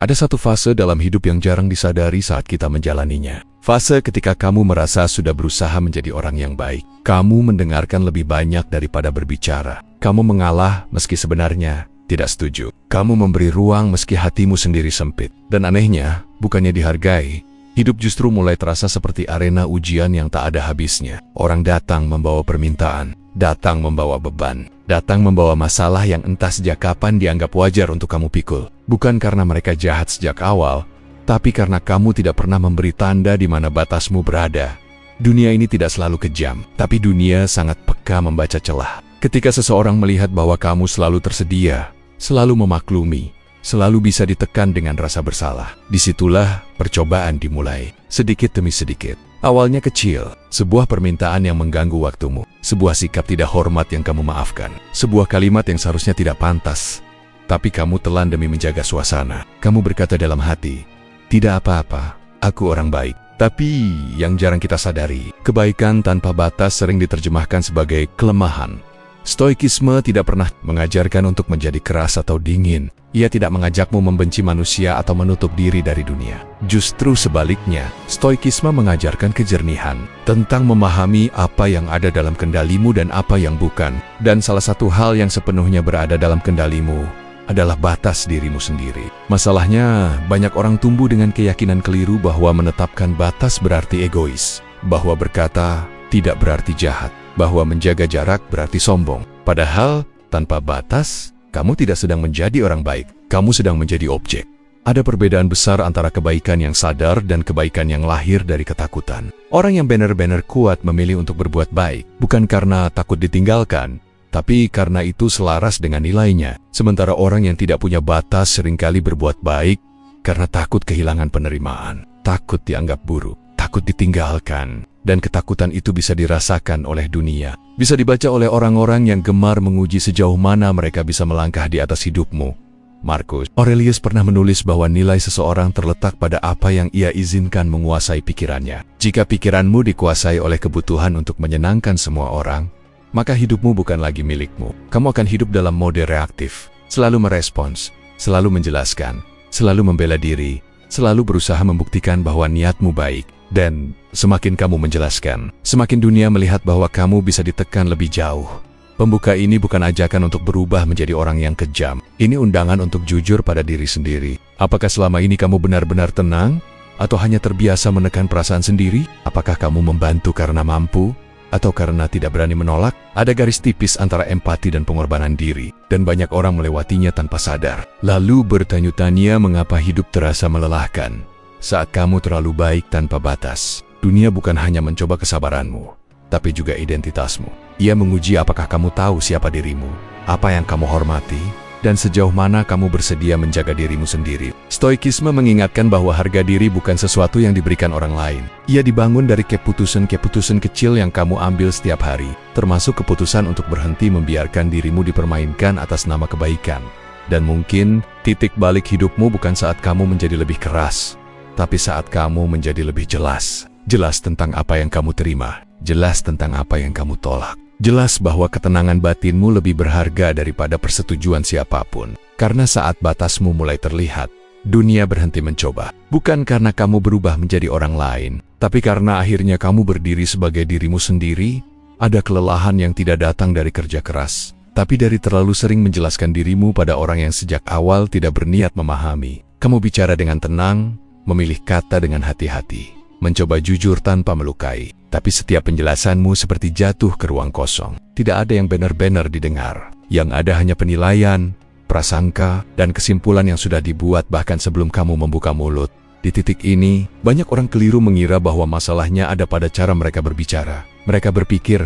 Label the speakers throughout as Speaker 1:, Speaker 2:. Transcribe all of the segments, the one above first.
Speaker 1: Ada satu fase dalam hidup yang jarang disadari saat kita menjalaninya. Fase ketika kamu merasa sudah berusaha menjadi orang yang baik. Kamu mendengarkan lebih banyak daripada berbicara. Kamu mengalah meski sebenarnya tidak setuju. Kamu memberi ruang meski hatimu sendiri sempit. Dan anehnya, bukannya dihargai, hidup justru mulai terasa seperti arena ujian yang tak ada habisnya. Orang datang membawa permintaan, datang membawa beban, datang membawa masalah yang entah sejak kapan dianggap wajar untuk kamu pikul. Bukan karena mereka jahat sejak awal, tapi karena kamu tidak pernah memberi tanda di mana batasmu berada. Dunia ini tidak selalu kejam, tapi dunia sangat peka membaca celah. Ketika seseorang melihat bahwa kamu selalu tersedia, selalu memaklumi, selalu bisa ditekan dengan rasa bersalah, disitulah percobaan dimulai, sedikit demi sedikit. Awalnya kecil, sebuah permintaan yang mengganggu waktumu, sebuah sikap tidak hormat yang kamu maafkan, sebuah kalimat yang seharusnya tidak pantas, tapi kamu telan demi menjaga suasana. Kamu berkata dalam hati, "Tidak apa-apa, aku orang baik." Tapi yang jarang kita sadari, kebaikan tanpa batas sering diterjemahkan sebagai kelemahan. Stoikisme tidak pernah mengajarkan untuk menjadi keras atau dingin. Ia tidak mengajakmu membenci manusia atau menutup diri dari dunia. Justru sebaliknya, Stoikisme mengajarkan kejernihan tentang memahami apa yang ada dalam kendalimu dan apa yang bukan. Dan salah satu hal yang sepenuhnya berada dalam kendalimu adalah batas dirimu sendiri. Masalahnya, banyak orang tumbuh dengan keyakinan keliru bahwa menetapkan batas berarti egois, bahwa berkata tidak berarti jahat, bahwa menjaga jarak berarti sombong. Padahal, tanpa batas, kamu tidak sedang menjadi orang baik, kamu sedang menjadi objek. Ada perbedaan besar antara kebaikan yang sadar dan kebaikan yang lahir dari ketakutan. Orang yang benar-benar kuat memilih untuk berbuat baik, bukan karena takut ditinggalkan, tapi karena itu selaras dengan nilainya. Sementara orang yang tidak punya batas seringkali berbuat baik karena takut kehilangan penerimaan, takut dianggap buruk, takut ditinggalkan. Dan ketakutan itu bisa dirasakan oleh dunia. Bisa dibaca oleh orang-orang yang gemar menguji sejauh mana mereka bisa melangkah di atas hidupmu. Marcus Aurelius pernah menulis bahwa nilai seseorang terletak pada apa yang ia izinkan menguasai pikirannya. Jika pikiranmu dikuasai oleh kebutuhan untuk menyenangkan semua orang, maka hidupmu bukan lagi milikmu. Kamu akan hidup dalam mode reaktif, selalu merespons, selalu menjelaskan, selalu membela diri, selalu berusaha membuktikan bahwa niatmu baik. Dan semakin kamu menjelaskan, semakin dunia melihat bahwa kamu bisa ditekan lebih jauh. Pembuka ini bukan ajakan untuk berubah menjadi orang yang kejam. Ini undangan untuk jujur pada diri sendiri. Apakah selama ini kamu benar-benar tenang? Atau hanya terbiasa menekan perasaan sendiri? Apakah kamu membantu karena mampu? Atau karena tidak berani menolak? Ada garis tipis antara empati dan pengorbanan diri. Dan banyak orang melewatinya tanpa sadar. Lalu bertanya-tanya mengapa hidup terasa melelahkan. Saat kamu terlalu baik tanpa batas, dunia bukan hanya mencoba kesabaranmu, tapi juga identitasmu. Ia menguji apakah kamu tahu siapa dirimu, apa yang kamu hormati, dan sejauh mana kamu bersedia menjaga dirimu sendiri. Stoikisme mengingatkan bahwa harga diri bukan sesuatu yang diberikan orang lain. Ia dibangun dari keputusan-keputusan kecil yang kamu ambil setiap hari, termasuk keputusan untuk berhenti membiarkan dirimu dipermainkan atas nama kebaikan. Dan mungkin titik balik hidupmu bukan saat kamu menjadi lebih keras, tapi saat kamu menjadi lebih jelas. Jelas tentang apa yang kamu terima, jelas tentang apa yang kamu tolak. Jelas bahwa ketenangan batinmu lebih berharga daripada persetujuan siapapun. Karena saat batasmu mulai terlihat, dunia berhenti mencoba. Bukan karena kamu berubah menjadi orang lain, tapi karena akhirnya kamu berdiri sebagai dirimu sendiri. Ada kelelahan yang tidak datang dari kerja keras, tapi dari terlalu sering menjelaskan dirimu pada orang yang sejak awal tidak berniat memahami. Kamu bicara dengan tenang, memilih kata dengan hati-hati, mencoba jujur tanpa melukai. Tapi setiap penjelasanmu seperti jatuh ke ruang kosong. Tidak ada yang benar-benar didengar. Yang ada hanya penilaian, prasangka, dan kesimpulan yang sudah dibuat bahkan sebelum kamu membuka mulut. Di titik ini, banyak orang keliru mengira bahwa masalahnya ada pada cara mereka berbicara. Mereka berpikir,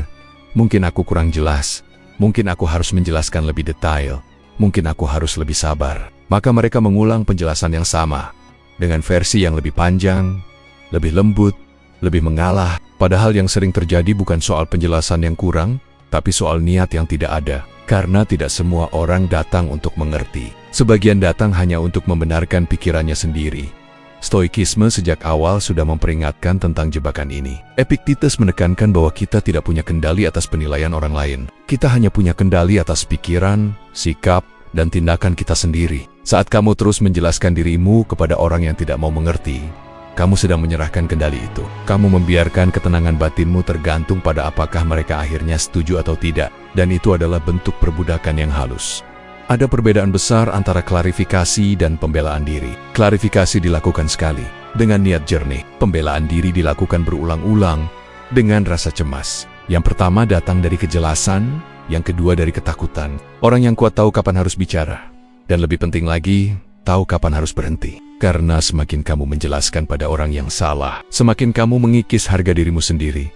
Speaker 1: mungkin aku kurang jelas, mungkin aku harus menjelaskan lebih detail, mungkin aku harus lebih sabar. Maka mereka mengulang penjelasan yang sama, dengan versi yang lebih panjang, lebih lembut, lebih mengalah. Padahal yang sering terjadi bukan soal penjelasan yang kurang, tapi soal niat yang tidak ada. Karena tidak semua orang datang untuk mengerti. Sebagian datang hanya untuk membenarkan pikirannya sendiri. Stoikisme sejak awal sudah memperingatkan tentang jebakan ini. Epictetus menekankan bahwa kita tidak punya kendali atas penilaian orang lain. Kita hanya punya kendali atas pikiran, sikap, dan tindakan kita sendiri. Saat kamu terus menjelaskan dirimu kepada orang yang tidak mau mengerti, kamu sedang menyerahkan kendali itu. Kamu membiarkan ketenangan batinmu tergantung pada apakah mereka akhirnya setuju atau tidak, dan itu adalah bentuk perbudakan yang halus. Ada perbedaan besar antara klarifikasi dan pembelaan diri. Klarifikasi dilakukan sekali, dengan niat jernih. Pembelaan diri dilakukan berulang-ulang, dengan rasa cemas. Yang pertama datang dari kejelasan, yang kedua dari ketakutan. Orang yang kuat tahu kapan harus bicara. Dan lebih penting lagi, tahu kapan harus berhenti. Karena semakin kamu menjelaskan pada orang yang salah, semakin kamu mengikis harga dirimu sendiri.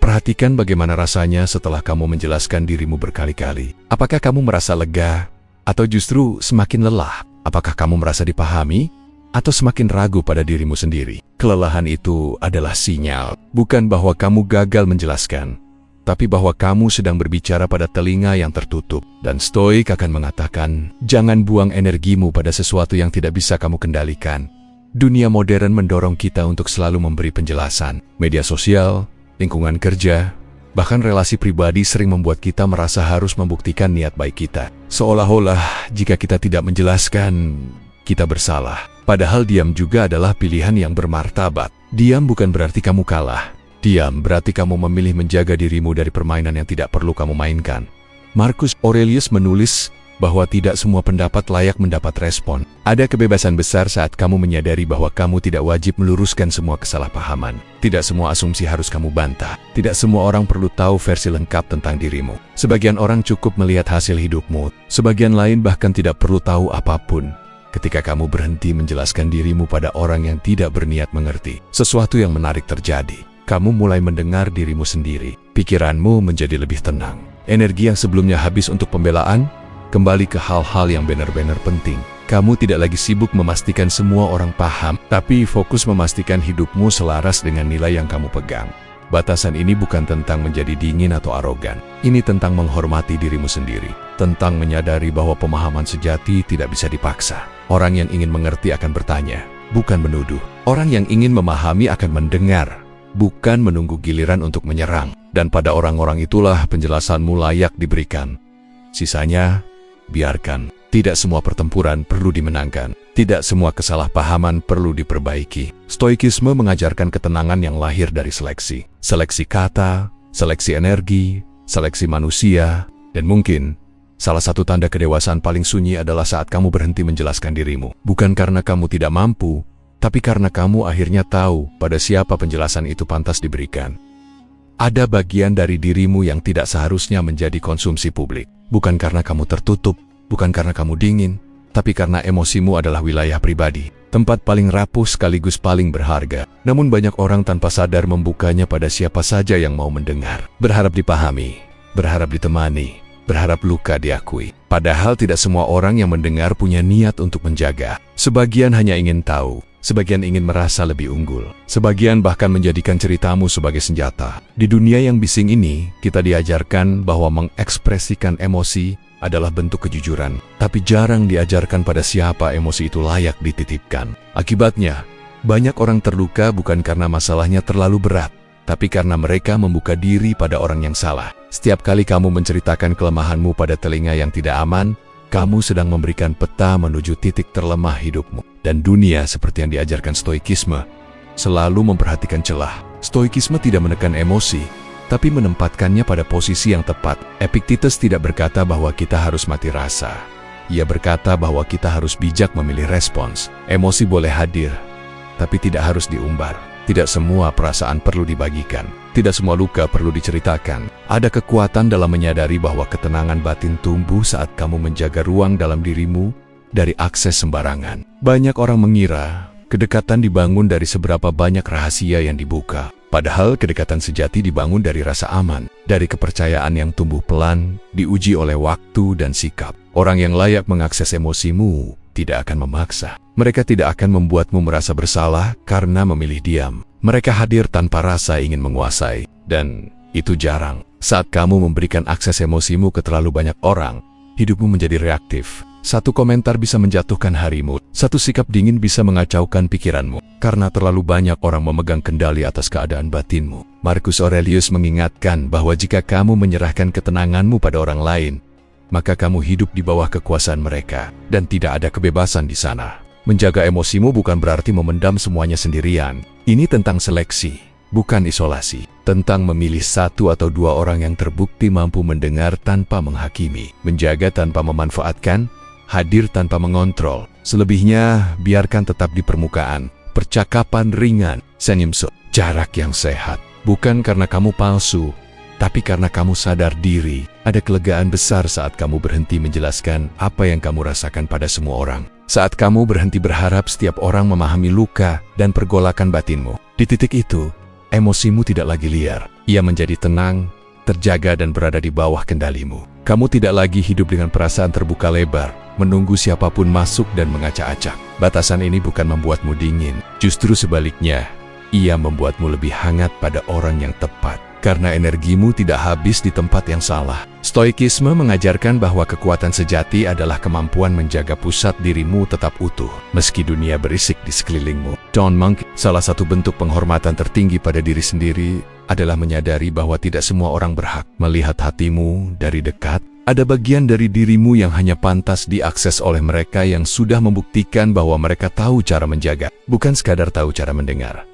Speaker 1: Perhatikan bagaimana rasanya setelah kamu menjelaskan dirimu berkali-kali. Apakah kamu merasa lega? Atau justru semakin lelah? Apakah kamu merasa dipahami? Atau semakin ragu pada dirimu sendiri? Kelelahan itu adalah sinyal, bukan bahwa kamu gagal menjelaskan, tapi bahwa kamu sedang berbicara pada telinga yang tertutup. Dan Stoik akan mengatakan, jangan buang energimu pada sesuatu yang tidak bisa kamu kendalikan. Dunia modern mendorong kita untuk selalu memberi penjelasan. Media sosial, lingkungan kerja, bahkan relasi pribadi sering membuat kita merasa harus membuktikan niat baik kita. Seolah-olah jika kita tidak menjelaskan, kita bersalah. Padahal diam juga adalah pilihan yang bermartabat. Diam bukan berarti kamu kalah. Diam berarti kamu memilih menjaga dirimu dari permainan yang tidak perlu kamu mainkan. Marcus Aurelius menulis bahwa tidak semua pendapat layak mendapat respon. Ada kebebasan besar saat kamu menyadari bahwa kamu tidak wajib meluruskan semua kesalahpahaman. Tidak semua asumsi harus kamu bantah. Tidak semua orang perlu tahu versi lengkap tentang dirimu. Sebagian orang cukup melihat hasil hidupmu. Sebagian lain bahkan tidak perlu tahu apapun. Ketika kamu berhenti menjelaskan dirimu pada orang yang tidak berniat mengerti, sesuatu yang menarik terjadi. Kamu mulai mendengar dirimu sendiri. Pikiranmu menjadi lebih tenang. Energi yang sebelumnya habis untuk pembelaan, kembali ke hal-hal yang benar-benar penting. Kamu tidak lagi sibuk memastikan semua orang paham, tapi fokus memastikan hidupmu selaras dengan nilai yang kamu pegang. Batasan ini bukan tentang menjadi dingin atau arogan. Ini tentang menghormati dirimu sendiri. Tentang menyadari bahwa pemahaman sejati tidak bisa dipaksa. Orang yang ingin mengerti akan bertanya, bukan menuduh. Orang yang ingin memahami akan mendengar, bukan menunggu giliran untuk menyerang. Dan pada orang-orang itulah penjelasanmu layak diberikan. Sisanya, biarkan. Tidak semua pertempuran perlu dimenangkan. Tidak semua kesalahpahaman perlu diperbaiki. Stoikisme mengajarkan ketenangan yang lahir dari seleksi. Seleksi kata, seleksi energi, seleksi manusia, dan mungkin salah satu tanda kedewasaan paling sunyi adalah saat kamu berhenti menjelaskan dirimu. Bukan karena kamu tidak mampu, tapi karena kamu akhirnya tahu pada siapa penjelasan itu pantas diberikan. Ada bagian dari dirimu yang tidak seharusnya menjadi konsumsi publik. Bukan karena kamu tertutup, bukan karena kamu dingin, tapi karena emosimu adalah wilayah pribadi. Tempat paling rapuh sekaligus paling berharga. Namun banyak orang tanpa sadar membukanya pada siapa saja yang mau mendengar. Berharap dipahami, berharap ditemani, berharap luka diakui. Padahal tidak semua orang yang mendengar punya niat untuk menjaga. Sebagian hanya ingin tahu, sebagian ingin merasa lebih unggul. Sebagian bahkan menjadikan ceritamu sebagai senjata. Di dunia yang bising ini, kita diajarkan bahwa mengekspresikan emosi adalah bentuk kejujuran. Tapi jarang diajarkan pada siapa emosi itu layak dititipkan. Akibatnya, banyak orang terluka bukan karena masalahnya terlalu berat, tapi karena mereka membuka diri pada orang yang salah. Setiap kali kamu menceritakan kelemahanmu pada telinga yang tidak aman, kamu sedang memberikan peta menuju titik terlemah hidupmu. Dan dunia seperti yang diajarkan Stoikisme selalu memperhatikan celah. Stoikisme tidak menekan emosi, tapi menempatkannya pada posisi yang tepat. Epictetus tidak berkata bahwa kita harus mati rasa. Ia berkata bahwa kita harus bijak memilih respons. Emosi boleh hadir, tapi tidak harus diumbar. Tidak semua perasaan perlu dibagikan. Tidak semua luka perlu diceritakan. Ada kekuatan dalam menyadari bahwa ketenangan batin tumbuh saat kamu menjaga ruang dalam dirimu dari akses sembarangan. Banyak orang mengira kedekatan dibangun dari seberapa banyak rahasia yang dibuka. Padahal kedekatan sejati dibangun dari rasa aman, dari kepercayaan yang tumbuh pelan, diuji oleh waktu dan sikap. Orang yang layak mengakses emosimu tidak akan memaksa. Mereka tidak akan membuatmu merasa bersalah karena memilih diam. Mereka hadir tanpa rasa ingin menguasai, dan itu jarang. Saat kamu memberikan akses emosimu ke terlalu banyak orang, hidupmu menjadi reaktif. Satu komentar bisa menjatuhkan harimu. Satu sikap dingin bisa mengacaukan pikiranmu. Karena terlalu banyak orang memegang kendali atas keadaan batinmu. Marcus Aurelius mengingatkan bahwa jika kamu menyerahkan ketenanganmu pada orang lain, maka kamu hidup di bawah kekuasaan mereka, dan tidak ada kebebasan di sana. Menjaga emosimu bukan berarti memendam semuanya sendirian. Ini tentang seleksi, bukan isolasi. Tentang memilih satu atau dua orang yang terbukti mampu mendengar tanpa menghakimi, menjaga tanpa memanfaatkan, hadir tanpa mengontrol. Selebihnya, biarkan tetap di permukaan. Percakapan ringan, senyum jarak yang sehat. Bukan karena kamu palsu, tapi karena kamu sadar diri. Ada kelegaan besar saat kamu berhenti menjelaskan apa yang kamu rasakan pada semua orang. Saat kamu berhenti berharap setiap orang memahami luka dan pergolakan batinmu. Di titik itu, emosimu tidak lagi liar. Ia menjadi tenang, terjaga dan berada di bawah kendalimu. Kamu tidak lagi hidup dengan perasaan terbuka lebar, menunggu siapapun masuk dan mengacak-acak. Batasan ini bukan membuatmu dingin, justru sebaliknya, ia membuatmu lebih hangat pada orang yang tepat. Karena energimu tidak habis di tempat yang salah. Stoikisme mengajarkan bahwa kekuatan sejati adalah kemampuan menjaga pusat dirimu tetap utuh, meski dunia berisik di sekelilingmu. John Monk, salah satu bentuk penghormatan tertinggi pada diri sendiri adalah menyadari bahwa tidak semua orang berhak melihat hatimu dari dekat. Ada bagian dari dirimu yang hanya pantas diakses oleh mereka yang sudah membuktikan bahwa mereka tahu cara menjaga, bukan sekadar tahu cara mendengar.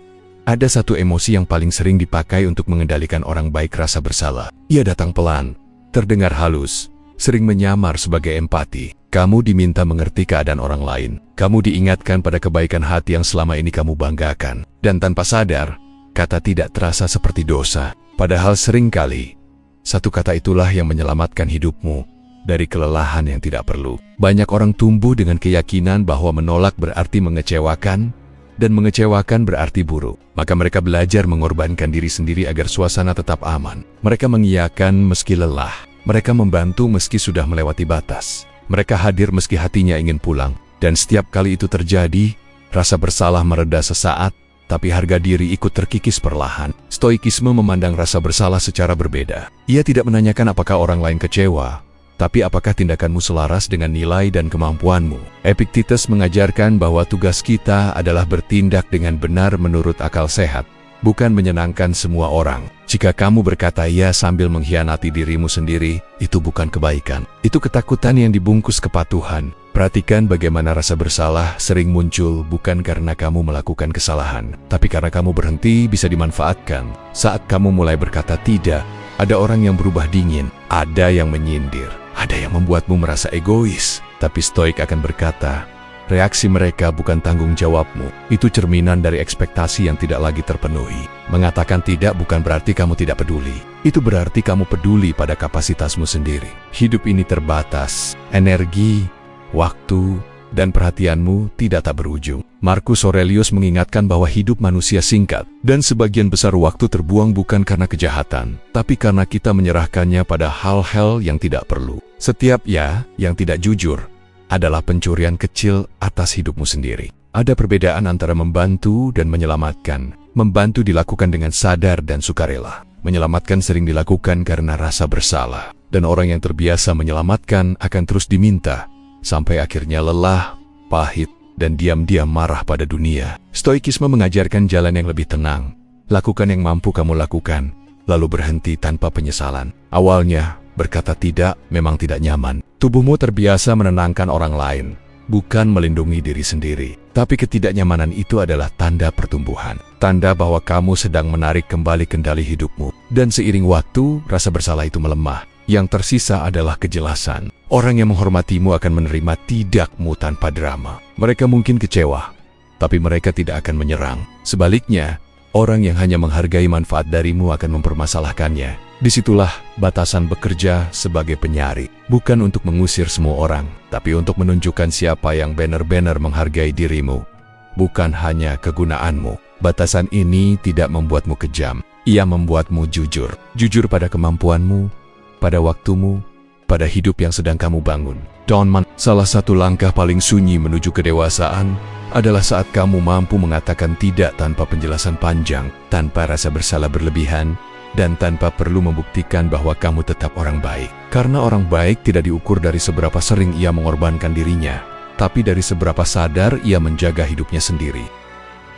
Speaker 1: Ada satu emosi yang paling sering dipakai untuk mengendalikan orang baik, rasa bersalah. Ia datang pelan, terdengar halus, sering menyamar sebagai empati. Kamu diminta mengerti keadaan orang lain. Kamu diingatkan pada kebaikan hati yang selama ini kamu banggakan. Dan tanpa sadar, kata tidak terasa seperti dosa. Padahal seringkali, satu kata itulah yang menyelamatkan hidupmu dari kelelahan yang tidak perlu. Banyak orang tumbuh dengan keyakinan bahwa menolak berarti mengecewakan, dan mengecewakan berarti buruk. Maka mereka belajar mengorbankan diri sendiri agar suasana tetap aman. Mereka mengiyakan meski lelah. Mereka membantu meski sudah melewati batas. Mereka hadir meski hatinya ingin pulang. Dan setiap kali itu terjadi, rasa bersalah mereda sesaat, tapi harga diri ikut terkikis perlahan. Stoikisme memandang rasa bersalah secara berbeda. Ia tidak menanyakan apakah orang lain kecewa, tapi apakah tindakanmu selaras dengan nilai dan kemampuanmu. Epictetus mengajarkan bahwa tugas kita adalah bertindak dengan benar menurut akal sehat, bukan menyenangkan semua orang. Jika kamu berkata ya sambil mengkhianati dirimu sendiri, itu bukan kebaikan. Itu ketakutan yang dibungkus kepatuhan. Perhatikan bagaimana rasa bersalah sering muncul bukan karena kamu melakukan kesalahan, tapi karena kamu berhenti bisa dimanfaatkan. Saat kamu mulai berkata tidak, ada orang yang berubah dingin, ada yang menyindir, ada yang membuatmu merasa egois. Tapi Stoik akan berkata, reaksi mereka bukan tanggung jawabmu. Itu cerminan dari ekspektasi yang tidak lagi terpenuhi. Mengatakan tidak bukan berarti kamu tidak peduli. Itu berarti kamu peduli pada kapasitasmu sendiri. Hidup ini terbatas. Energi, waktu, dan perhatianmu tidak tak berujung. Marcus Aurelius mengingatkan bahwa hidup manusia singkat, dan sebagian besar waktu terbuang bukan karena kejahatan, tapi karena kita menyerahkannya pada hal-hal yang tidak perlu. Setiap ya yang tidak jujur adalah pencurian kecil atas hidupmu sendiri. Ada perbedaan antara membantu dan menyelamatkan. Membantu dilakukan dengan sadar dan sukarela. Menyelamatkan sering dilakukan karena rasa bersalah. Dan orang yang terbiasa menyelamatkan akan terus diminta, sampai akhirnya lelah, pahit, dan diam-diam marah pada dunia. Stoikisme mengajarkan jalan yang lebih tenang. Lakukan yang mampu kamu lakukan, lalu berhenti tanpa penyesalan. Awalnya, berkata tidak memang tidak nyaman. Tubuhmu terbiasa menenangkan orang lain, bukan melindungi diri sendiri. Tapi ketidaknyamanan itu adalah tanda pertumbuhan. Tanda bahwa kamu sedang menarik kembali kendali hidupmu. Dan seiring waktu, rasa bersalah itu melemah. Yang tersisa adalah kejelasan. Orang yang menghormatimu akan menerima tidakmu tanpa drama. Mereka mungkin kecewa, tapi mereka tidak akan menyerang. Sebaliknya, orang yang hanya menghargai manfaat darimu akan mempermasalahkannya. Disitulah batasan bekerja sebagai penyari. Bukan untuk mengusir semua orang, tapi untuk menunjukkan siapa yang benar-benar menghargai dirimu. Bukan hanya kegunaanmu. Batasan ini tidak membuatmu kejam. Ia membuatmu jujur. Jujur pada kemampuanmu, pada waktumu, pada hidup yang sedang kamu bangun. John Monk, salah satu langkah paling sunyi menuju kedewasaan adalah saat kamu mampu mengatakan tidak tanpa penjelasan panjang, tanpa rasa bersalah berlebihan, dan tanpa perlu membuktikan bahwa kamu tetap orang baik. Karena orang baik tidak diukur dari seberapa sering ia mengorbankan dirinya, tapi dari seberapa sadar ia menjaga hidupnya sendiri.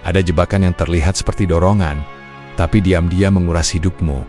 Speaker 1: Ada jebakan yang terlihat seperti dorongan, tapi diam-diam menguras hidupmu.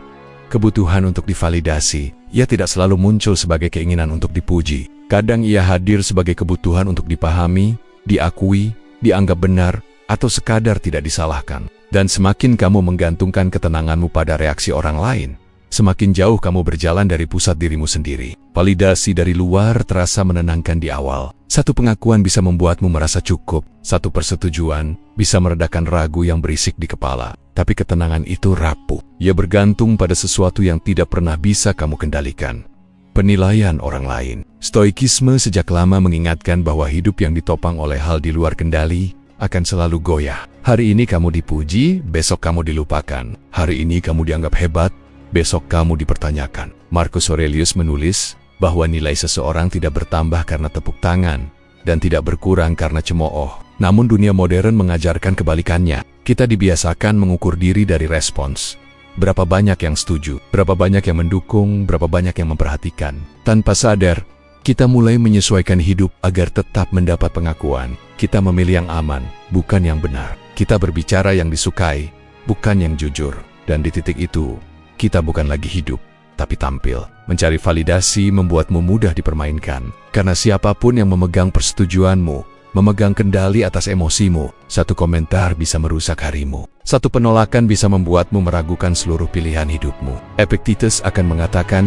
Speaker 1: Kebutuhan untuk divalidasi, ia tidak selalu muncul sebagai keinginan untuk dipuji. Kadang ia hadir sebagai kebutuhan untuk dipahami, diakui, dianggap benar, atau sekadar tidak disalahkan. Dan semakin kamu menggantungkan ketenanganmu pada reaksi orang lain, semakin jauh kamu berjalan dari pusat dirimu sendiri. Validasi dari luar terasa menenangkan di awal. Satu pengakuan bisa membuatmu merasa cukup. Satu persetujuan bisa meredakan ragu yang berisik di kepala. Tapi ketenangan itu rapuh. Ia bergantung pada sesuatu yang tidak pernah bisa kamu kendalikan. Penilaian orang lain. Stoikisme sejak lama mengingatkan bahwa hidup yang ditopang oleh hal di luar kendali akan selalu goyah. Hari ini kamu dipuji, besok kamu dilupakan. Hari ini kamu dianggap hebat, besok kamu dipertanyakan. Marcus Aurelius menulis bahwa nilai seseorang tidak bertambah karena tepuk tangan dan tidak berkurang karena cemooh. Namun dunia modern mengajarkan kebalikannya. Kita dibiasakan mengukur diri dari respons. Berapa banyak yang setuju, berapa banyak yang mendukung, berapa banyak yang memperhatikan. Tanpa sadar, kita mulai menyesuaikan hidup agar tetap mendapat pengakuan. Kita memilih yang aman, bukan yang benar. Kita berbicara yang disukai, bukan yang jujur. Dan di titik itu, kita bukan lagi hidup, tapi tampil. Mencari validasi membuatmu mudah dipermainkan. Karena siapapun yang memegang persetujuanmu, memegang kendali atas emosimu, satu komentar bisa merusak harimu. Satu penolakan bisa membuatmu meragukan seluruh pilihan hidupmu. Epictetus akan mengatakan,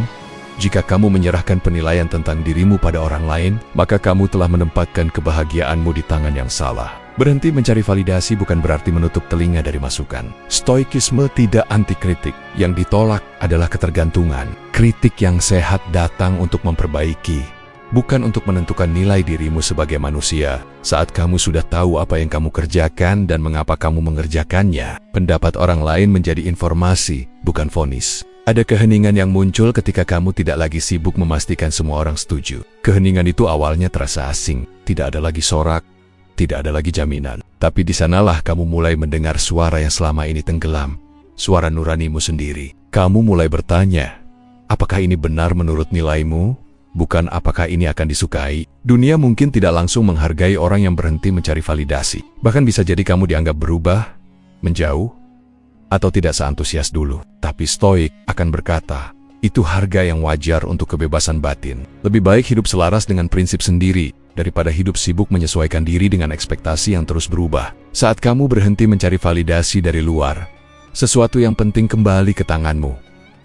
Speaker 1: jika kamu menyerahkan penilaian tentang dirimu pada orang lain, maka kamu telah menempatkan kebahagiaanmu di tangan yang salah. Berhenti mencari validasi bukan berarti menutup telinga dari masukan. Stoikisme tidak anti kritik. Yang ditolak adalah ketergantungan. Kritik yang sehat datang untuk memperbaiki, bukan untuk menentukan nilai dirimu sebagai manusia. Saat kamu sudah tahu apa yang kamu kerjakan dan mengapa kamu mengerjakannya, pendapat orang lain menjadi informasi, bukan vonis. Ada keheningan yang muncul ketika kamu tidak lagi sibuk memastikan semua orang setuju. Keheningan itu awalnya terasa asing, tidak ada lagi sorak, tidak ada lagi jaminan. Tapi di sanalah kamu mulai mendengar suara yang selama ini tenggelam, suara nuranimu sendiri. Kamu mulai bertanya, apakah ini benar menurut nilaimu? Bukan apakah ini akan disukai. Dunia mungkin tidak langsung menghargai orang yang berhenti mencari validasi. Bahkan bisa jadi kamu dianggap berubah, menjauh, atau tidak seantusias dulu. Tapi Stoik akan berkata, itu harga yang wajar untuk kebebasan batin. Lebih baik hidup selaras dengan prinsip sendiri, daripada hidup sibuk menyesuaikan diri dengan ekspektasi yang terus berubah. Saat kamu berhenti mencari validasi dari luar, sesuatu yang penting kembali ke tanganmu,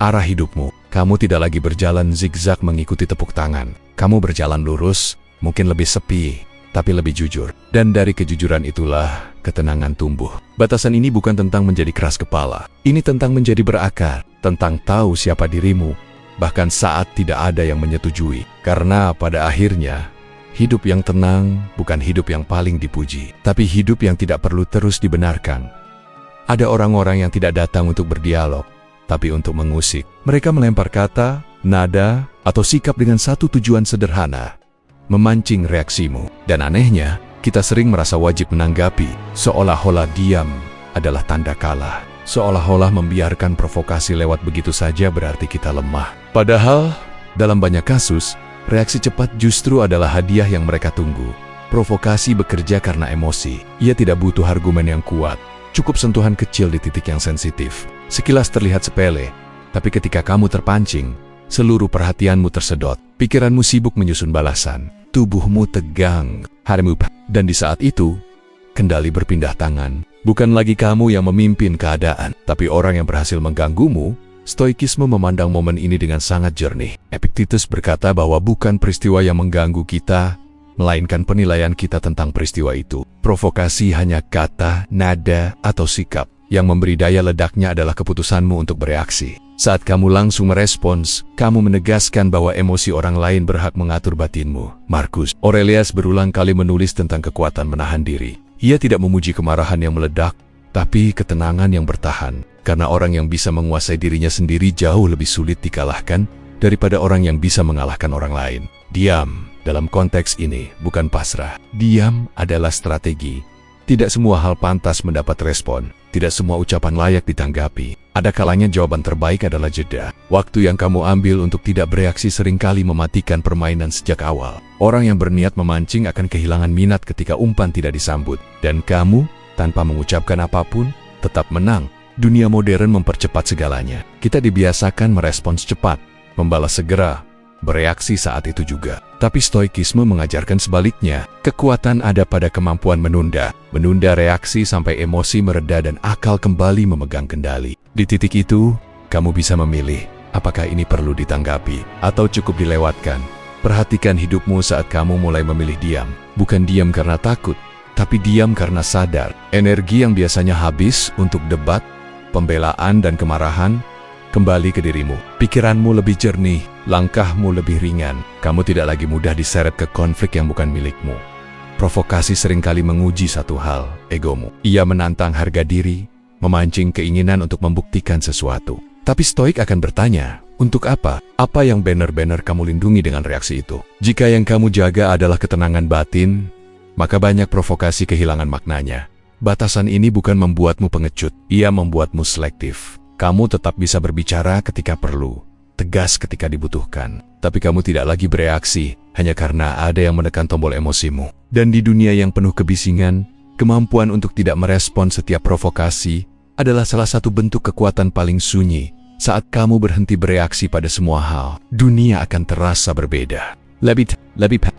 Speaker 1: arah hidupmu. Kamu tidak lagi berjalan zigzag mengikuti tepuk tangan. Kamu berjalan lurus, mungkin lebih sepi, tapi lebih jujur. Dan dari kejujuran itulah ketenangan tumbuh. Batasan ini bukan tentang menjadi keras kepala. Ini tentang menjadi berakar, tentang tahu siapa dirimu, bahkan saat tidak ada yang menyetujui. Karena pada akhirnya, hidup yang tenang bukan hidup yang paling dipuji, tapi hidup yang tidak perlu terus dibenarkan. Ada orang-orang yang tidak datang untuk berdialog, tapi untuk mengusik. Mereka melempar kata, nada, atau sikap dengan satu tujuan sederhana, memancing reaksimu. Dan anehnya, kita sering merasa wajib menanggapi, seolah-olah diam adalah tanda kalah. Seolah-olah membiarkan provokasi lewat begitu saja berarti kita lemah. Padahal, dalam banyak kasus, reaksi cepat justru adalah hadiah yang mereka tunggu. Provokasi bekerja karena emosi. Ia tidak butuh argumen yang kuat. Cukup sentuhan kecil di titik yang sensitif. Sekilas terlihat sepele, tapi ketika kamu terpancing, seluruh perhatianmu tersedot. Pikiranmu sibuk menyusun balasan. Tubuhmu tegang, harimu, dan di saat itu, kendali berpindah tangan. Bukan lagi kamu yang memimpin keadaan, tapi orang yang berhasil mengganggumu. Stoikisme memandang momen ini dengan sangat jernih. Epictetus berkata bahwa bukan peristiwa yang mengganggu kita, melainkan penilaian kita tentang peristiwa itu. Provokasi hanya kata, nada, atau sikap. Yang memberi daya ledaknya adalah keputusanmu untuk bereaksi. Saat kamu langsung merespons, kamu menegaskan bahwa emosi orang lain berhak mengatur batinmu. Marcus Aurelius berulang kali menulis tentang kekuatan menahan diri. Ia tidak memuji kemarahan yang meledak, tapi ketenangan yang bertahan. Karena orang yang bisa menguasai dirinya sendiri jauh lebih sulit dikalahkan daripada orang yang bisa mengalahkan orang lain. Diam dalam konteks ini bukan pasrah. Diam adalah strategi. Tidak semua hal pantas mendapat respon. Tidak semua ucapan layak ditanggapi. Ada kalanya jawaban terbaik adalah jeda. Waktu yang kamu ambil untuk tidak bereaksi seringkali mematikan permainan sejak awal. Orang yang berniat memancing akan kehilangan minat ketika umpan tidak disambut. Dan kamu, tanpa mengucapkan apapun, tetap menang. Dunia modern mempercepat segalanya. Kita dibiasakan merespons cepat, membalas segera, bereaksi saat itu juga. Tapi stoikisme mengajarkan sebaliknya. Kekuatan ada pada kemampuan menunda reaksi sampai emosi mereda dan akal kembali memegang kendali. Di titik itu, kamu bisa memilih apakah ini perlu ditanggapi atau cukup dilewatkan. Perhatikan hidupmu saat kamu mulai memilih diam. Bukan diam karena takut, tapi diam karena sadar. Energi yang biasanya habis untuk debat, pembelaan, dan kemarahan kembali ke dirimu. Pikiranmu lebih jernih, langkahmu lebih ringan. Kamu tidak lagi mudah diseret ke konflik yang bukan milikmu. Provokasi seringkali menguji satu hal, egomu. Ia menantang harga diri, memancing keinginan untuk membuktikan sesuatu. Tapi Stoik akan bertanya, untuk apa? Apa yang benar-benar kamu lindungi dengan reaksi itu? Jika yang kamu jaga adalah ketenangan batin, maka banyak provokasi kehilangan maknanya. Batasan ini bukan membuatmu pengecut, ia membuatmu selektif. Kamu tetap bisa berbicara ketika perlu, tegas ketika dibutuhkan. Tapi kamu tidak lagi bereaksi hanya karena ada yang menekan tombol emosimu. Dan di dunia yang penuh kebisingan, kemampuan untuk tidak merespon setiap provokasi adalah salah satu bentuk kekuatan paling sunyi. Saat kamu berhenti bereaksi pada semua hal, dunia akan terasa berbeda.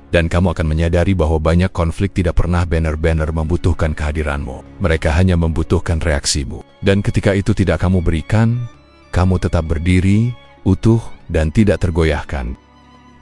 Speaker 1: Dan kamu akan menyadari bahwa banyak konflik tidak pernah benar-benar membutuhkan kehadiranmu. Mereka hanya membutuhkan reaksimu. Dan ketika itu tidak kamu berikan, kamu tetap berdiri, utuh, dan tidak tergoyahkan.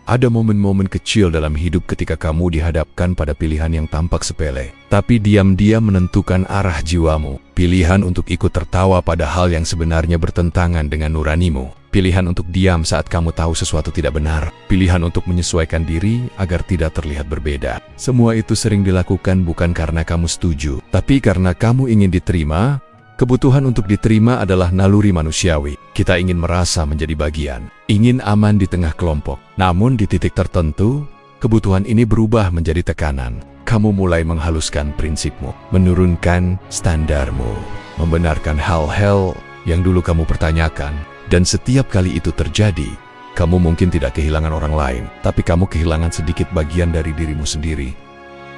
Speaker 1: Ada momen-momen kecil dalam hidup ketika kamu dihadapkan pada pilihan yang tampak sepele, tapi diam-diam menentukan arah jiwamu. Pilihan untuk ikut tertawa pada hal yang sebenarnya bertentangan dengan nuranimu. Pilihan untuk diam saat kamu tahu sesuatu tidak benar. Pilihan untuk menyesuaikan diri agar tidak terlihat berbeda. Semua itu sering dilakukan bukan karena kamu setuju, tapi karena kamu ingin diterima. Kebutuhan untuk diterima adalah naluri manusiawi. Kita ingin merasa menjadi bagian, ingin aman di tengah kelompok. Namun di titik tertentu, kebutuhan ini berubah menjadi tekanan. Kamu mulai menghaluskan prinsipmu, menurunkan standarmu, membenarkan hal-hal yang dulu kamu pertanyakan. Dan setiap kali itu terjadi, kamu mungkin tidak kehilangan orang lain, tapi kamu kehilangan sedikit bagian dari dirimu sendiri.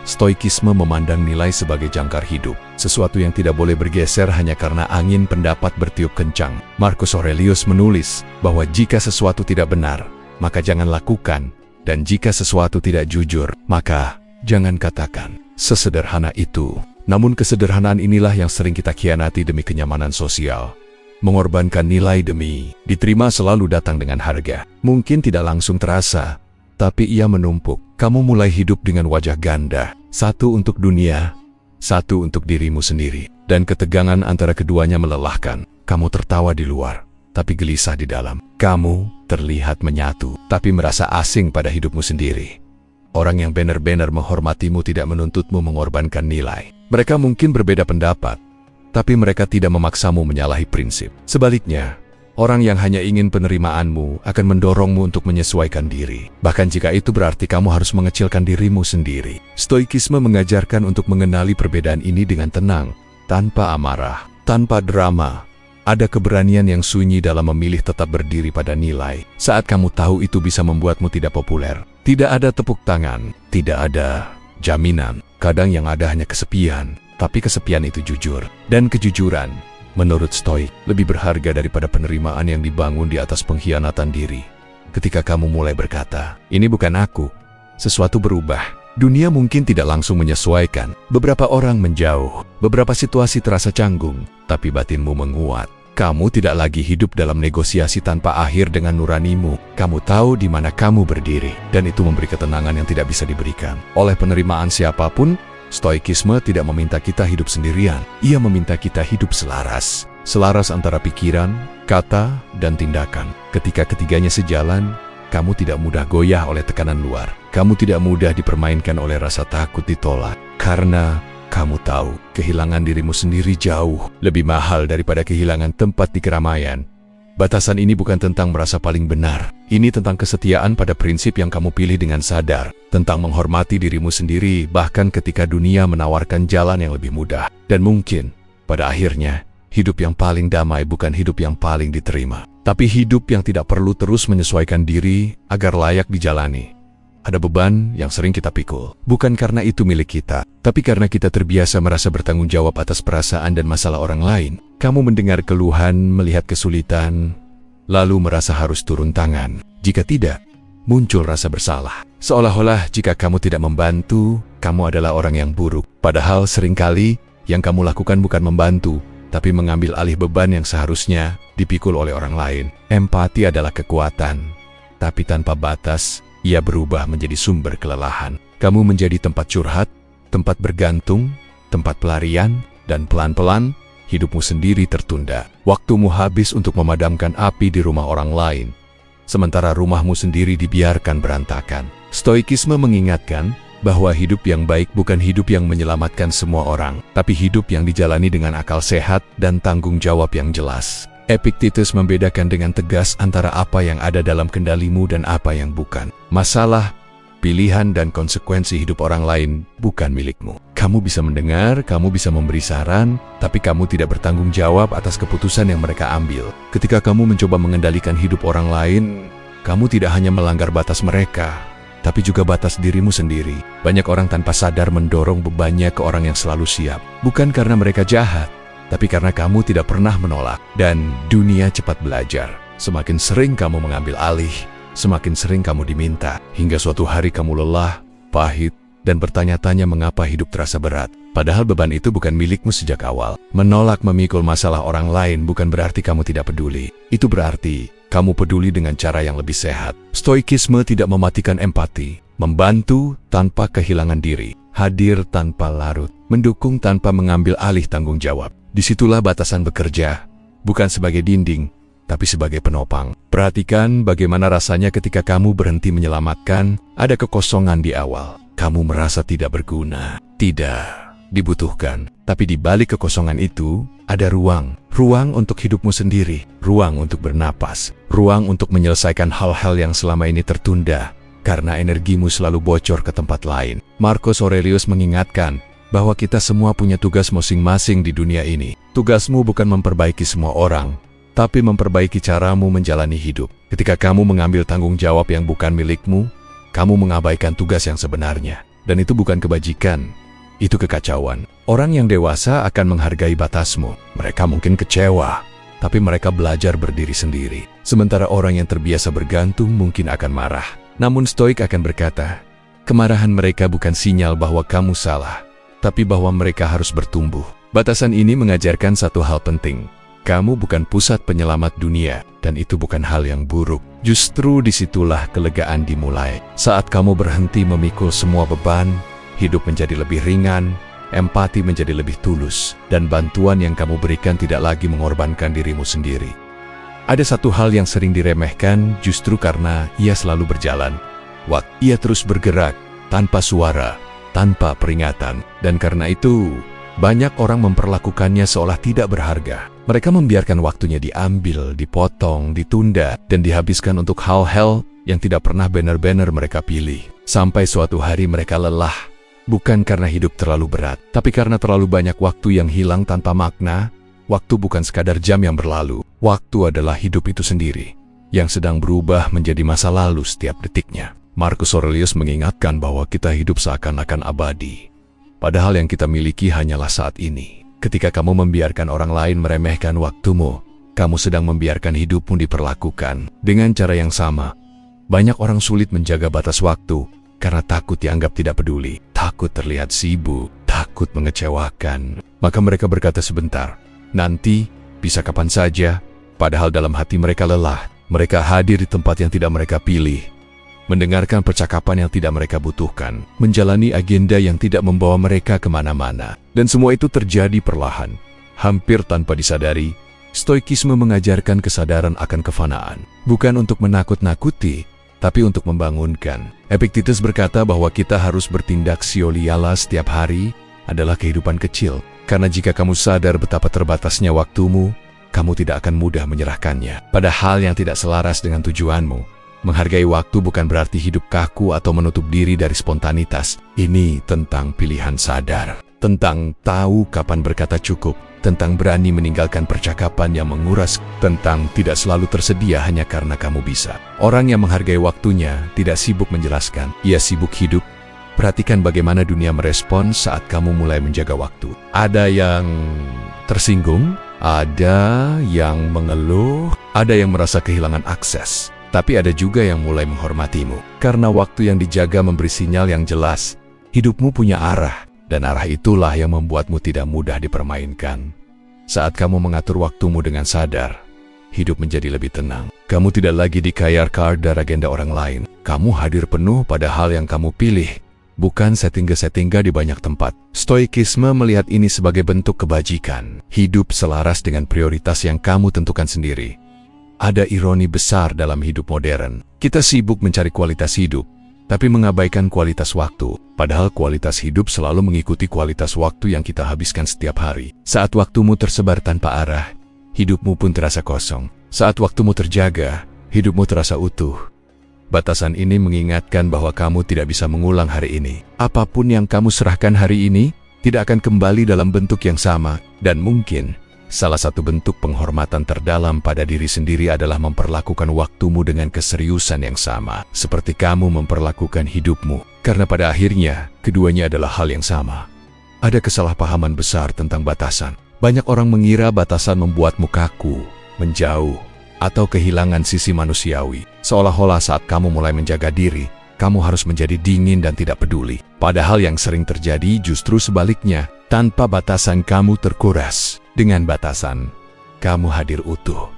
Speaker 1: Stoikisme memandang nilai sebagai jangkar hidup, sesuatu yang tidak boleh bergeser hanya karena angin pendapat bertiup kencang. Marcus Aurelius menulis bahwa jika sesuatu tidak benar, maka jangan lakukan, dan jika sesuatu tidak jujur, maka jangan katakan. Sesederhana itu. Namun kesederhanaan inilah yang sering kita khianati demi kenyamanan sosial. Mengorbankan nilai demi diterima selalu datang dengan harga. Mungkin tidak langsung terasa, tapi ia menumpuk. Kamu mulai hidup dengan wajah ganda. Satu untuk dunia, satu untuk dirimu sendiri. Dan ketegangan antara keduanya melelahkan. Kamu tertawa di luar, tapi gelisah di dalam. Kamu terlihat menyatu, tapi merasa asing pada hidupmu sendiri. Orang yang benar-benar menghormatimu tidak menuntutmu mengorbankan nilai. Mereka mungkin berbeda pendapat, tapi mereka tidak memaksamu menyalahi prinsip. Sebaliknya, orang yang hanya ingin penerimaanmu akan mendorongmu untuk menyesuaikan diri. Bahkan jika itu berarti kamu harus mengecilkan dirimu sendiri. Stoikisme mengajarkan untuk mengenali perbedaan ini dengan tenang, tanpa amarah, tanpa drama. Ada keberanian yang sunyi dalam memilih tetap berdiri pada nilai. Saat kamu tahu itu bisa membuatmu tidak populer. Tidak ada tepuk tangan, tidak ada jaminan. Kadang yang ada hanya kesepian. Tapi kesepian itu jujur. Dan kejujuran, menurut Stoik, lebih berharga daripada penerimaan yang dibangun di atas pengkhianatan diri. Ketika kamu mulai berkata, ini bukan aku, sesuatu berubah. Dunia mungkin tidak langsung menyesuaikan. Beberapa orang menjauh, beberapa situasi terasa canggung, tapi batinmu menguat. Kamu tidak lagi hidup dalam negosiasi tanpa akhir dengan nuranimu. Kamu tahu di mana kamu berdiri, dan itu memberi ketenangan yang tidak bisa diberikan oleh penerimaan siapapun. Stoikisme tidak meminta kita hidup sendirian. Ia meminta kita hidup selaras. Selaras antara pikiran, kata, dan tindakan. Ketika ketiganya sejalan, kamu tidak mudah goyah oleh tekanan luar. Kamu tidak mudah dipermainkan oleh rasa takut ditolak. Karena kamu tahu, kehilangan dirimu sendiri jauh lebih mahal daripada kehilangan tempat di keramaian. Batasan ini bukan tentang merasa paling benar. Ini tentang kesetiaan pada prinsip yang kamu pilih dengan sadar. Tentang menghormati dirimu sendiri bahkan ketika dunia menawarkan jalan yang lebih mudah. Dan mungkin, pada akhirnya, hidup yang paling damai bukan hidup yang paling diterima. Tapi hidup yang tidak perlu terus menyesuaikan diri agar layak dijalani. Ada beban yang sering kita pikul. Bukan karena itu milik kita, tapi karena kita terbiasa merasa bertanggung jawab atas perasaan dan masalah orang lain. Kamu mendengar keluhan, melihat kesulitan, lalu merasa harus turun tangan. Jika tidak, muncul rasa bersalah. Seolah-olah jika kamu tidak membantu, kamu adalah orang yang buruk. Padahal seringkali yang kamu lakukan bukan membantu, tapi mengambil alih beban yang seharusnya dipikul oleh orang lain. Empati adalah kekuatan, tapi tanpa batas, ia berubah menjadi sumber kelelahan. Kamu menjadi tempat curhat, tempat bergantung, tempat pelarian, dan pelan-pelan, hidupmu sendiri tertunda. Waktumu habis untuk memadamkan api di rumah orang lain, sementara rumahmu sendiri dibiarkan berantakan. Stoikisme mengingatkan bahwa hidup yang baik bukan hidup yang menyelamatkan semua orang, tapi hidup yang dijalani dengan akal sehat dan tanggung jawab yang jelas. Epictetus membedakan dengan tegas antara apa yang ada dalam kendalimu dan apa yang bukan. Masalah, pilihan, dan konsekuensi hidup orang lain bukan milikmu. Kamu bisa mendengar, kamu bisa memberi saran, tapi kamu tidak bertanggung jawab atas keputusan yang mereka ambil. Ketika kamu mencoba mengendalikan hidup orang lain, kamu tidak hanya melanggar batas mereka, tapi juga batas dirimu sendiri. Banyak orang tanpa sadar mendorong bebannya ke orang yang selalu siap. Bukan karena mereka jahat, tapi karena kamu tidak pernah menolak. Dan dunia cepat belajar. Semakin sering kamu mengambil alih, semakin sering kamu diminta. Hingga suatu hari kamu lelah, pahit, dan bertanya-tanya mengapa hidup terasa berat. Padahal beban itu bukan milikmu sejak awal. Menolak memikul masalah orang lain bukan berarti kamu tidak peduli. Itu berarti kamu peduli dengan cara yang lebih sehat. Stoikisme tidak mematikan empati, membantu tanpa kehilangan diri, hadir tanpa larut, mendukung tanpa mengambil alih tanggung jawab. Disitulah batasan bekerja, bukan sebagai dinding, tapi sebagai penopang. Perhatikan bagaimana rasanya ketika kamu berhenti menyelamatkan, ada kekosongan di awal. Kamu merasa tidak berguna, tidak dibutuhkan. Tapi di balik kekosongan itu, ada ruang untuk hidupmu sendiri, ruang untuk bernapas, ruang untuk menyelesaikan hal-hal yang selama ini tertunda, karena energimu selalu bocor ke tempat lain. Marcus Aurelius mengingatkan bahwa kita semua punya tugas masing-masing di dunia ini. Tugasmu bukan memperbaiki semua orang, tapi memperbaiki caramu menjalani hidup. Ketika kamu mengambil tanggung jawab yang bukan milikmu, kamu mengabaikan tugas yang sebenarnya. Dan itu bukan kebajikan, itu kekacauan. Orang yang dewasa akan menghargai batasmu. Mereka mungkin kecewa, tapi mereka belajar berdiri sendiri. Sementara orang yang terbiasa bergantung mungkin akan marah. Namun Stoik akan berkata, kemarahan mereka bukan sinyal bahwa kamu salah, tapi bahwa mereka harus bertumbuh. Batasan ini mengajarkan satu hal penting. Kamu bukan pusat penyelamat dunia, dan itu bukan hal yang buruk. Justru disitulah kelegaan dimulai. Saat kamu berhenti memikul semua beban, hidup menjadi lebih ringan, empati menjadi lebih tulus, dan bantuan yang kamu berikan tidak lagi mengorbankan dirimu sendiri. Ada satu hal yang sering diremehkan justru karena ia selalu berjalan. Ia terus bergerak, tanpa suara, tanpa peringatan, dan karena itu, banyak orang memperlakukannya seolah tidak berharga. Mereka membiarkan waktunya diambil, dipotong, ditunda, dan dihabiskan untuk hal-hal yang tidak pernah benar-benar mereka pilih. Sampai suatu hari mereka lelah, bukan karena hidup terlalu berat, tapi karena terlalu banyak waktu yang hilang tanpa makna. Waktu bukan sekadar jam yang berlalu. Waktu adalah hidup itu sendiri, yang sedang berubah menjadi masa lalu setiap detiknya. Marcus Aurelius mengingatkan bahwa kita hidup seakan-akan abadi. Padahal yang kita miliki hanyalah saat ini. Ketika kamu membiarkan orang lain meremehkan waktumu, kamu sedang membiarkan hidupmu diperlakukan. Dengan cara yang sama, banyak orang sulit menjaga batas waktu karena takut dianggap tidak peduli, takut terlihat sibuk, takut mengecewakan. Maka mereka berkata sebentar, nanti, bisa kapan saja, padahal dalam hati mereka lelah. Mereka hadir di tempat yang tidak mereka pilih, mendengarkan percakapan yang tidak mereka butuhkan, menjalani agenda yang tidak membawa mereka kemana-mana. Dan semua itu terjadi perlahan, hampir tanpa disadari. Stoikisme mengajarkan kesadaran akan kefanaan, bukan untuk menakut-nakuti, tapi untuk membangunkan. Epictetus berkata bahwa kita harus bertindak sioliala setiap hari adalah kehidupan kecil, karena jika kamu sadar betapa terbatasnya waktumu, kamu tidak akan mudah menyerahkannya pada hal yang tidak selaras dengan tujuanmu. Menghargai waktu bukan berarti hidup kaku atau menutup diri dari spontanitas. Ini tentang pilihan sadar, tentang tahu kapan berkata cukup, tentang berani meninggalkan percakapan yang menguras, tentang tidak selalu tersedia hanya karena kamu bisa. Orang yang menghargai waktunya tidak sibuk menjelaskan, ia sibuk hidup. Perhatikan bagaimana dunia merespon saat kamu mulai menjaga waktu. Ada yang tersinggung, Ada yang mengeluh, ada yang merasa kehilangan akses. Tapi ada juga yang mulai menghormatimu. Karena waktu yang dijaga memberi sinyal yang jelas. Hidupmu punya arah, dan arah itulah yang membuatmu tidak mudah dipermainkan. Saat kamu mengatur waktumu dengan sadar, hidup menjadi lebih tenang. Kamu tidak lagi dikayar dan agenda orang lain. Kamu hadir penuh pada hal yang kamu pilih, bukan settingga-settingga di banyak tempat. Stoikisme melihat ini sebagai bentuk kebajikan. Hidup selaras dengan prioritas yang kamu tentukan sendiri. Ada ironi besar dalam hidup modern. Kita sibuk mencari kualitas hidup, tapi mengabaikan kualitas waktu. Padahal kualitas hidup selalu mengikuti kualitas waktu yang kita habiskan setiap hari. Saat waktumu tersebar tanpa arah, hidupmu pun terasa kosong. Saat waktumu terjaga, hidupmu terasa utuh. Batasan ini mengingatkan bahwa kamu tidak bisa mengulang hari ini. Apapun yang kamu serahkan hari ini, tidak akan kembali dalam bentuk yang sama. Dan mungkin, salah satu bentuk penghormatan terdalam pada diri sendiri adalah memperlakukan waktumu dengan keseriusan yang sama, seperti kamu memperlakukan hidupmu. Karena pada akhirnya, keduanya adalah hal yang sama. Ada kesalahpahaman besar tentang batasan. Banyak orang mengira batasan membuatmu kaku, menjauh, atau kehilangan sisi manusiawi. Seolah-olah saat kamu mulai menjaga diri, kamu harus menjadi dingin dan tidak peduli. Padahal yang sering terjadi justru sebaliknya. Tanpa batasan kamu terkuras. Dengan batasan, kamu hadir utuh.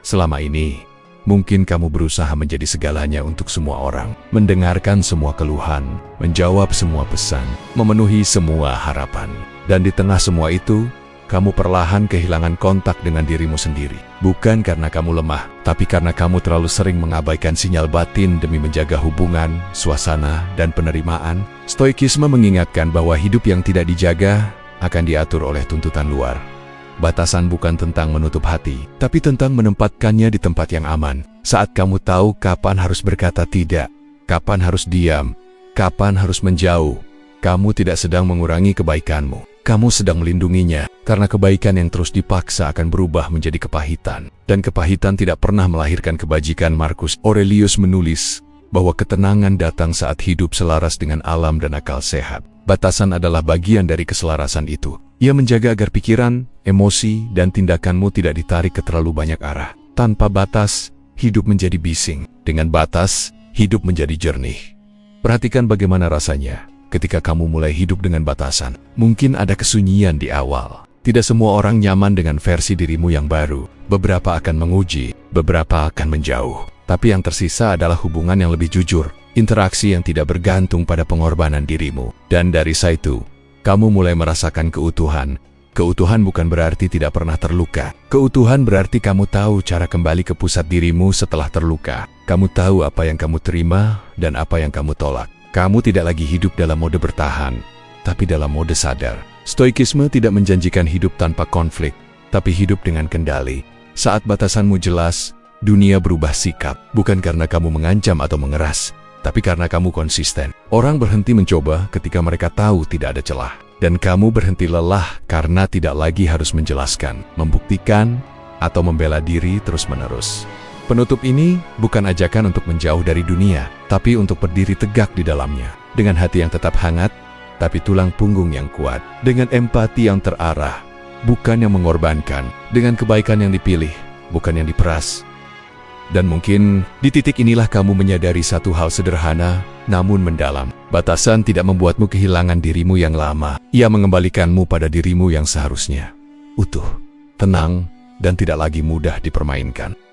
Speaker 1: Selama ini, mungkin kamu berusaha menjadi segalanya untuk semua orang. Mendengarkan semua keluhan, menjawab semua pesan, memenuhi semua harapan. Dan di tengah semua itu, kamu perlahan kehilangan kontak dengan dirimu sendiri. Bukan karena kamu lemah, tapi karena kamu terlalu sering mengabaikan sinyal batin demi menjaga hubungan, suasana, dan penerimaan. Stoikisme mengingatkan bahwa hidup yang tidak dijaga akan diatur oleh tuntutan luar. Batasan bukan tentang menutup hati, tapi tentang menempatkannya di tempat yang aman. Saat kamu tahu kapan harus berkata tidak, kapan harus diam, kapan harus menjauh, kamu tidak sedang mengurangi kebaikanmu. Kamu sedang melindunginya, karena kebaikan yang terus dipaksa akan berubah menjadi kepahitan. Dan kepahitan tidak pernah melahirkan kebajikan. Marcus Aurelius menulis bahwa ketenangan datang saat hidup selaras dengan alam dan akal sehat. Batasan adalah bagian dari keselarasan itu. Ia menjaga agar pikiran, emosi, dan tindakanmu tidak ditarik ke terlalu banyak arah. Tanpa batas, hidup menjadi bising. Dengan batas, hidup menjadi jernih. Perhatikan bagaimana rasanya ketika kamu mulai hidup dengan batasan. Mungkin ada kesunyian di awal. Tidak semua orang nyaman dengan versi dirimu yang baru. Beberapa akan menguji, beberapa akan menjauh. Tapi yang tersisa adalah hubungan yang lebih jujur, interaksi yang tidak bergantung pada pengorbanan dirimu. Dan dari situ, kamu mulai merasakan keutuhan. Keutuhan bukan berarti tidak pernah terluka. Keutuhan berarti kamu tahu cara kembali ke pusat dirimu setelah terluka. Kamu tahu apa yang kamu terima dan apa yang kamu tolak. Kamu tidak lagi hidup dalam mode bertahan, tapi dalam mode sadar. Stoikisme tidak menjanjikan hidup tanpa konflik, tapi hidup dengan kendali. Saat batasanmu jelas, dunia berubah sikap. Bukan karena kamu mengancam atau mengeras, tapi karena kamu konsisten. Orang berhenti mencoba ketika mereka tahu tidak ada celah. Dan kamu berhenti lelah karena tidak lagi harus menjelaskan, membuktikan, atau membela diri terus-menerus. Penutup ini bukan ajakan untuk menjauh dari dunia, tapi untuk berdiri tegak di dalamnya. Dengan hati yang tetap hangat, tapi tulang punggung yang kuat. Dengan empati yang terarah, bukan yang mengorbankan. Dengan kebaikan yang dipilih, bukan yang diperas. Dan mungkin di titik inilah kamu menyadari satu hal sederhana, namun mendalam. Batasan tidak membuatmu kehilangan dirimu yang lama. Ia mengembalikanmu pada dirimu yang seharusnya. Utuh, tenang, dan tidak lagi mudah dipermainkan.